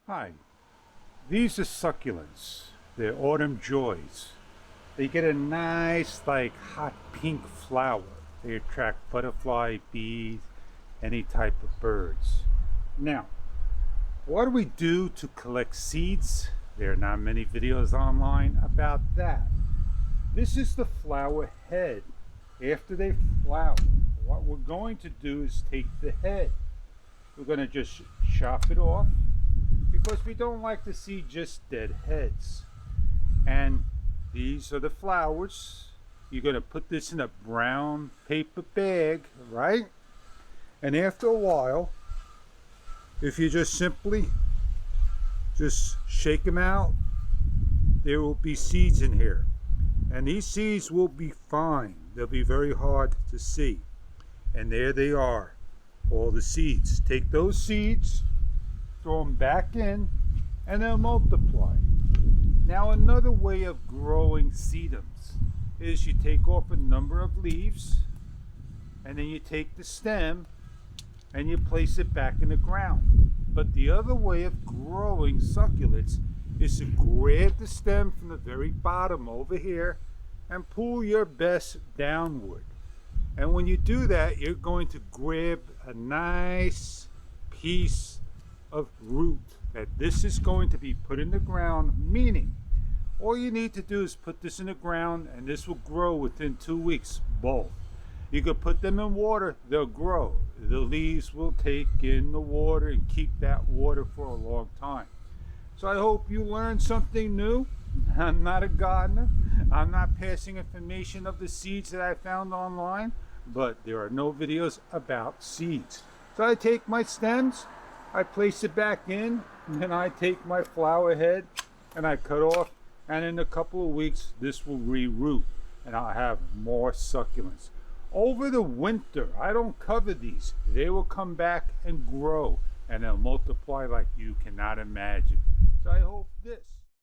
Hi, these are succulents. They're autumn joys. They get a nice, like, hot pink flower. They attract butterfly, bees, any type of birds. Now, what do we do to collect seeds? There are not many videos online about that. This is the flower head. After they flower, what we're going to do is take the head. We're going to just chop it off, because we don't like to see just dead heads. And these are the flowers. You're going to put this in a brown paper bag, right? And after a while, if you just simply shake them out, there will be seeds in here. And these seeds will be fine. They'll be very hard to see. And there they are, all the seeds. Take those seeds, throw them back in, and they'll multiply. Now, another way of growing sedums is you take off a number of leaves, and then you take the stem and you place it back in the ground. But the other way of growing succulents is to grab the stem from the very bottom over here and pull your best downward. And when you do that, you're going to grab a nice piece of root that this is going to be put in the ground, meaning all you need to do is put this in the ground and this will grow within 2 weeks, both. You could put them in water, they'll grow. The leaves will take in the water and keep that water for a long time. So I hope you learned something new. I'm not a gardener. I'm not passing information of the seeds that I found online, but there are no videos about seeds. So I take my stems, I place it back in, and then I take my flower head and I cut off, and in a couple of weeks this will re-root and I'll have more succulents. Over the winter, I don't cover these. They will come back and grow and they'll multiply like you cannot imagine. So I hope this